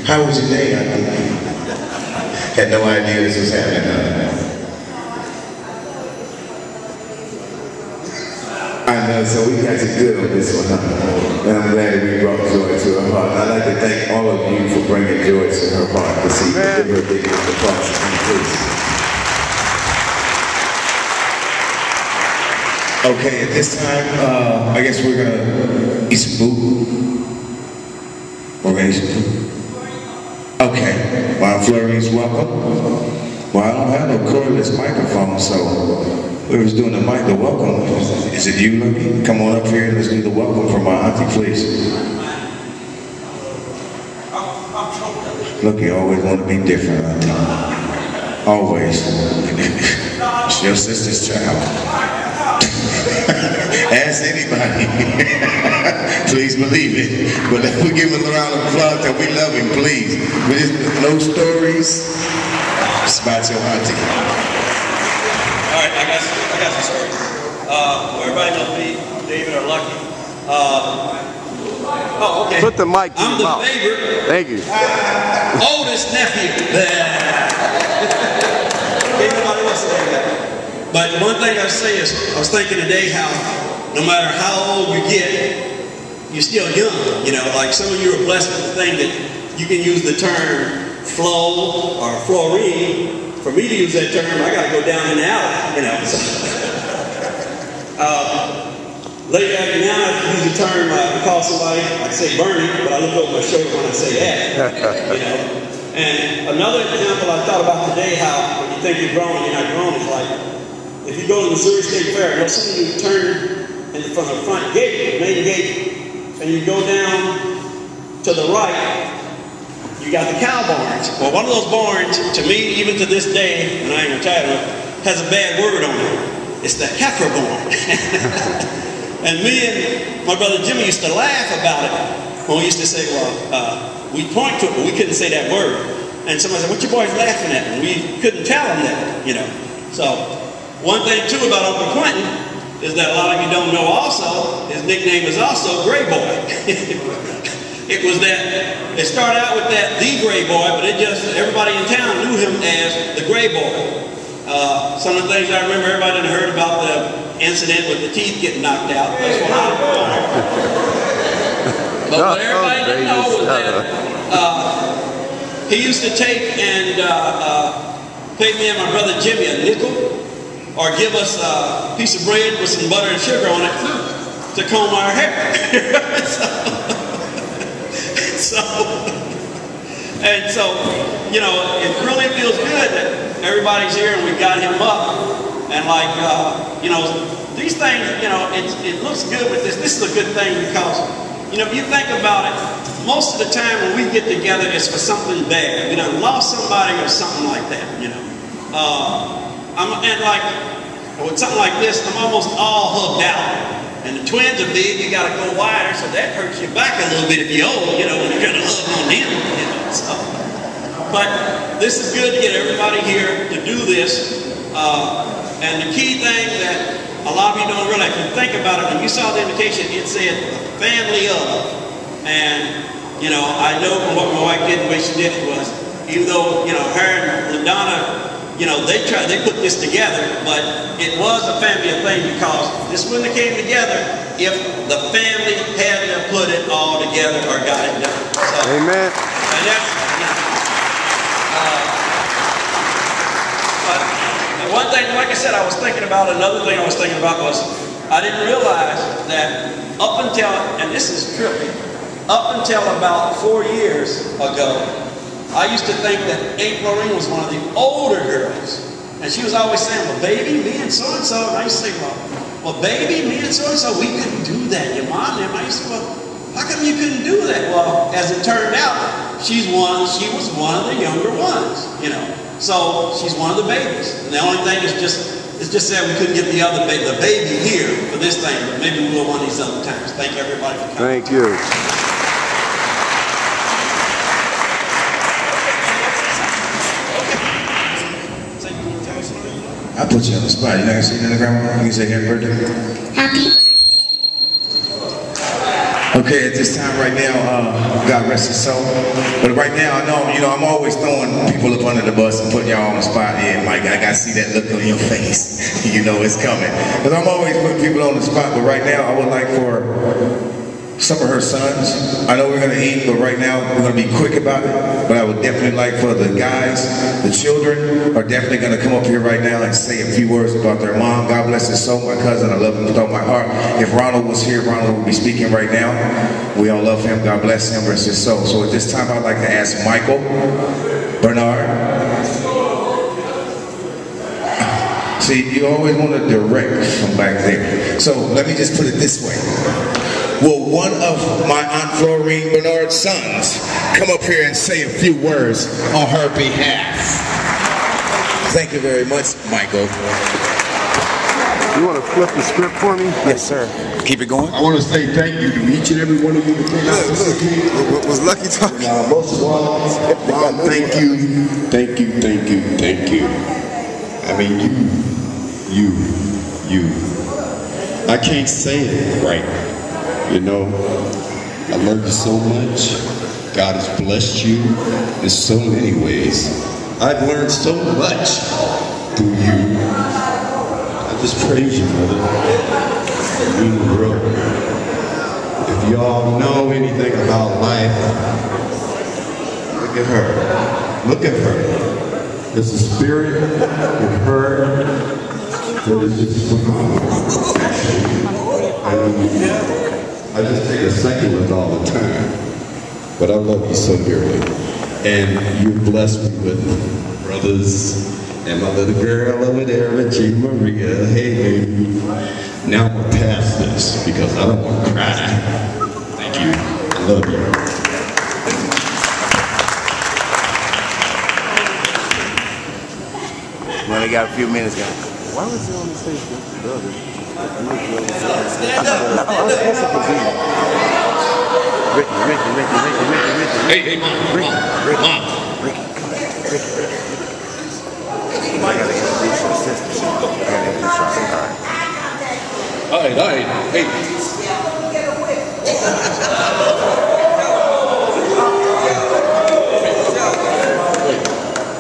How was your day? I had no idea this was happening. I know, so we got you good on this one, huh? And I'm glad that we brought joy to her heart. I'd like to thank all of you for bringing joy to her heart this evening. Give her a big round of applause, please. Okay, at this time, I guess we're gonna eat some food. We're gonna eat some food. Okay, while Flurry's welcome. Well, I don't have no cordless microphone, so whoever's doing the welcome, is it you, Lucky? Come on up here and let's do the welcome from my auntie, please. Lucky always want to be different, auntie. Always. It's your sister's child. Ask anybody. Please believe it. But let me give him a round of applause that we love him, please. But no stories. It's about your auntie. All right, I got some stories. Everybody knows me, David or Lucky. Oh, okay. Put the mic to I'm your the mouth. favorite. Thank you. Oldest nephew. Everybody wants to say that. But one thing I say is, I was thinking today how no matter how old you get, you're still young. You know, like some of you are blessed with the thing that you can use the term flow or fluorine. For me to use that term, I got to go down in the alley, you know. So, later after now, I use the term, I call somebody, I say Bernie, but I look over my shoulder when I say that, you know. And another example I thought about today, how when you think you're grown, you're not grown, is like, if you go to the Missouri State Fair, you'll see you turn from the front gate, the main gate, and you go down to the right, you got the cow barns. Well, one of those barns, to me, even to this day, and I ain't gonna tell you, has a bad word on it. It's the heifer barn. And me and my brother Jimmy used to laugh about it when we used to say, well, we'd point to it, but we couldn't say that word. And somebody said, what you boys laughing at? And we couldn't tell them that, you know. So, one thing too about Uncle Quentin is that a lot of you don't know also, his nickname is also Gray Boy. It was that, it started out with that, the Gray Boy, but it just, everybody in town knew him as the Gray Boy. Some of the things I remember, everybody had heard about the incident with the teeth getting knocked out. That's what I remember. But what everybody didn't know was that he used to take and pay me and my brother Jimmy a nickel, or give us a piece of bread with some butter and sugar on it to comb our hair. So, you know, it really feels good that everybody's here and we got him up. And like, you know, these things, you know, it looks good with this. This is a good thing because, you know, if you think about it, most of the time when we get together, it's for something bad. We done lost somebody or something like that, you know. And like, with something like this, I'm almost all hugged out. And the twins are big, you gotta go wider, so that hurts your back a little bit if you're old, you know, when you're trying to hug on them, you know. So, but this is good to get everybody here to do this. And the key thing that a lot of you don't realize, if you think about it, when you saw the invitation, it said family of. And, you know, I know from what my wife did, the way she did it was, even though, you know, her and LaDonna, you know, they put this together, but it was a family thing because this wouldn't have came together if the family hadn't have put it all together or got it done. So, amen. And that's, but one thing, like I said, I was thinking about, another thing I was thinking about was, I didn't realize that up until, and this is trippy, up until about 4 years ago, I used to think that Aunt Lorraine was one of the older girls. And she was always saying, well, baby, me and so-and-so. And I used to think, well, baby, me and so-and-so, we couldn't do that. Your mom and them. I used to say, well, how come you couldn't do that? Well, as it turned out, she was one of the younger ones, you know. So she's one of the babies. And the only thing is just that we couldn't get the baby here for this thing, but maybe we will one of these other times. Thank everybody for coming. Thank you. I put you on the spot. You're not gonna say nothing, Grandma? You can say happy birthday. Happy. Okay, at this time right now, God rest his soul. But right now, I know, I'm always throwing people up under the bus and putting y'all on the spot. Yeah, Mike, I gotta see that look on your face. You know it's coming. Because I'm always putting people on the spot. But right now, I would like for some of her sons. I know we're gonna eat, but right now we're gonna be quick about it. But I would definitely like for the guys, the children are definitely gonna come up here right now and say a few words about their mom. God bless his soul, my cousin. I love him with all my heart. If Ronald was here, Ronald would be speaking right now. We all love him. God bless him, rest his soul. So at this time, I'd like to ask Michael Bernard. See, you always want to direct from back there. So let me just put it this way. Will one of my Aunt Florine Bernard's sons come up here and say a few words on her behalf? Thank you very much, Michael. You want to flip the script for me? Yes, sir. Keep it going. I want to say thank you to each and every one of you that came out. Look, was Lucky talking? Most of all, Mom, thank you. Thank you, thank you, thank you. I mean, you. I can't say it right. I love you so much. God has blessed you in so many ways. I've learned so much through you. I just praise you, Mother. You mean the world. If y'all know anything about life, look at her. Look at her. There's a spirit in her that is just phenomenal. I just take a second with all the time, but I love you so dearly. And you blessed me with brothers and my little girl over there, Regina Maria. Hey, baby. Now I'm going to pass this because I don't want to cry. Thank you. I love you. We only got a few minutes, guys. Why was he on the stage with the brother? Stand up. Ricky. Hey, Mom. Ricky. I gotta introduce your sister. All right. Hey.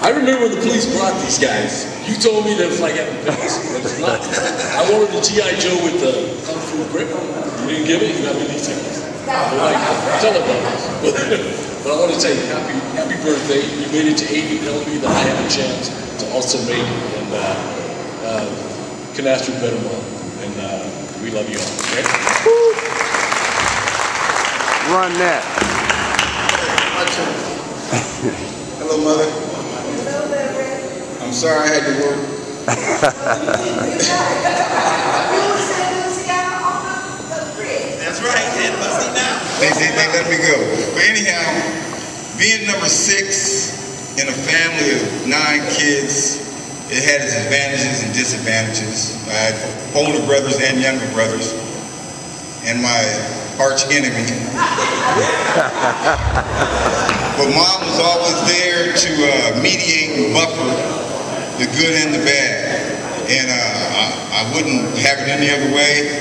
I remember when the police brought these guys. You told me that it was like having pets. It was not. I wanted the G.I. Joe with the Kung Fu grip. You didn't give it, you got me these things. Like, tell about this. But I want to say happy birthday. You made it to 80. Tell me that I have a chance to also make it. And can ask you better, Mom. And we love you all. Okay? Run that. Hello, Mother. I'm sorry I had to work. That's right. They let me go. But anyhow, being number 6 in a family of 9 kids, it had its advantages and disadvantages. I had older brothers and younger brothers, and my arch enemy. But Mom was always there to mediate and buffer the good and the bad. And I wouldn't have it any other way.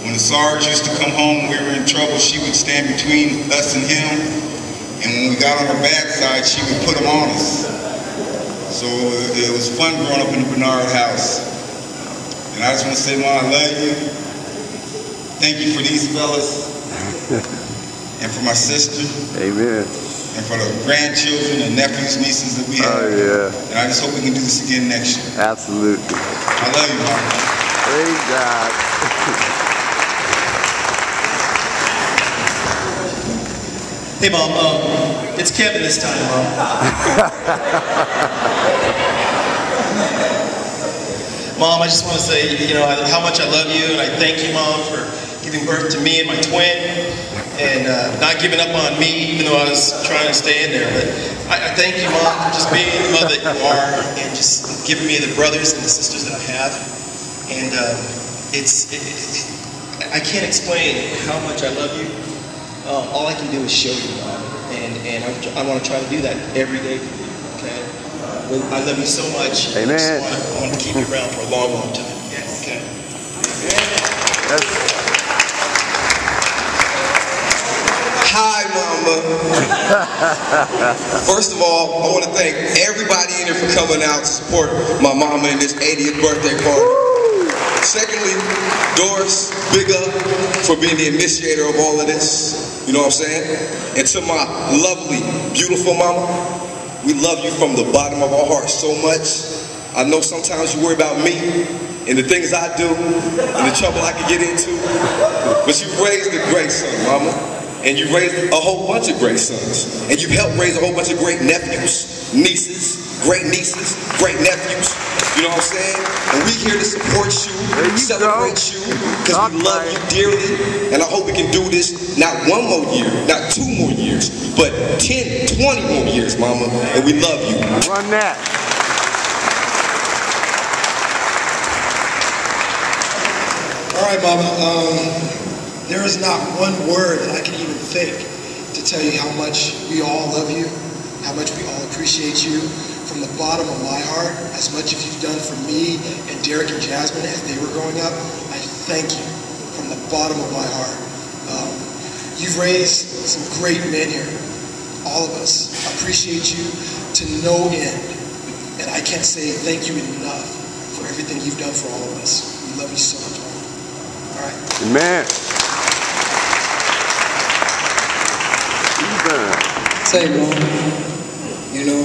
When the Sarge used to come home when we were in trouble, she would stand between us and him. And when we got on her bad side, she would put him on us. So it was fun growing up in the Bernard house. And I just want to say, Mom, I love you. Thank you for these fellas. And for my sister. Amen. And for the grandchildren and nephews, nieces that we have. Oh, yeah. And I just hope we can do this again next year. Absolutely. I love you, Mom. Praise God. Hey, Mom. It's Kevin this time, Mom. Mom, I just want to say, how much I love you, and I thank you, Mom, for giving birth to me and my twin, and not giving up on me, even though I was trying to stay in there. But I thank you, Mom, for just being the mother that you are, and just giving me the brothers and the sisters that I have. And I can't explain how much I love you. All I can do is show you, Mom, and I want to try to do that every day for you, okay? I love you so much. Amen. I want to keep you around for a long, long time. Okay. Hi, Mama. First of all, I want to thank everybody in here for coming out to support my mama in this 80th birthday party. Secondly, Doris, big up for being the initiator of all of this. You know what I'm saying? And to my lovely, beautiful mama, we love you from the bottom of our hearts so much. I know sometimes you worry about me and the things I do and the trouble I can get into, but you raised a great son, mama. And you raised a whole bunch of great sons. And you've helped raise a whole bunch of great nephews, nieces, great nephews. You know what I'm saying? And we're here to support you, celebrate you, because we love you dearly. And I hope we can do this not 1 more year, not 2 more years, but 10, 20 more years, mama. And we love you. Run that. All right, mama. There is not one word that I can even think to tell you how much we all love you, how much we all appreciate you. From the bottom of my heart, as much as you've done for me and Derek and Jasmine as they were growing up, I thank you from the bottom of my heart. You've raised some great men here, all of us. I appreciate you to no end, and I can't say thank you enough for everything you've done for all of us. We love you so much, Mama. All right. Amen. Say, Mom, you know,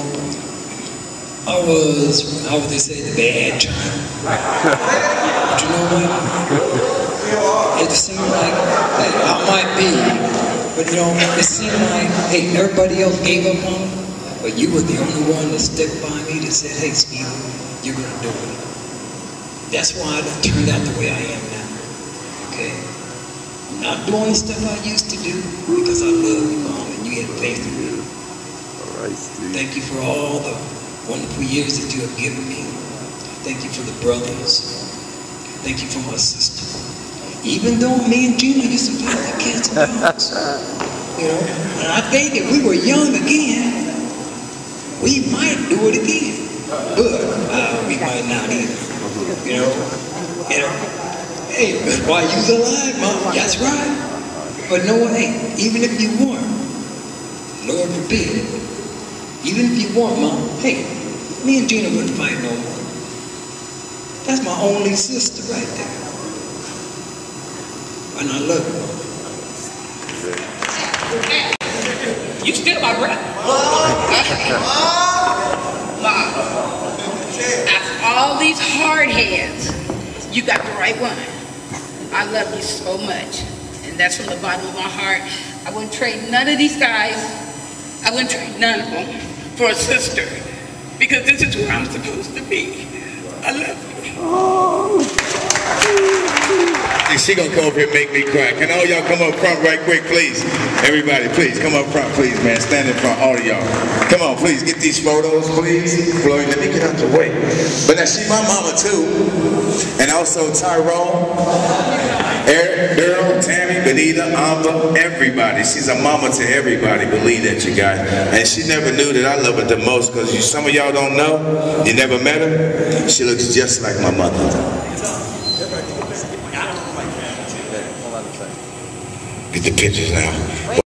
I was, how would they say, the bad child. But you know what? It seemed like, hey, I might be, but you know, it seemed like, hey, everybody else gave up on me, but you were the only one that stuck by me that said, hey, Steve, you're going to do it. That's why I turned out the way I am now, okay? I'm not doing the stuff I used to do because I love you, Mom, and you had faith in me. Thank you for all the wonderful years that you have given me. Thank you for the brothers. Thank you for my sister. Even though me and Gina used to play like cats and dogs, you know, and I think if we were young again, we might do it again. But we might not either. You know, hey, that's why you're alive, Mom. That's right. But no, hey, even if you weren't, Lord forbid. Even if you want, Mom, hey, me and Gina wouldn't fight no more. That's my only sister right there. And I love you. You still my brother. Mom, after all these hard heads, you got the right one. I love you so much. And that's from the bottom of my heart. I wouldn't trade none of these guys. I wouldn't trade none of them for a sister, because this is where I'm supposed to be. I love you. And she gonna come over here and make me cry. Can all y'all come up front right quick, please? Everybody, please, come up front, please, man. Stand in front, all of y'all. Come on, please, get these photos, please. Floyd, let me get out the way. But now, she my mama, too. And also Tyrone, Eric, Daryl, Tammy, Benita, Amba, everybody. She's a mama to everybody, believe that, you guys. And she never knew that I love her the most, because some of y'all don't know, you never met her. She looks just like my mother. Get the pictures now.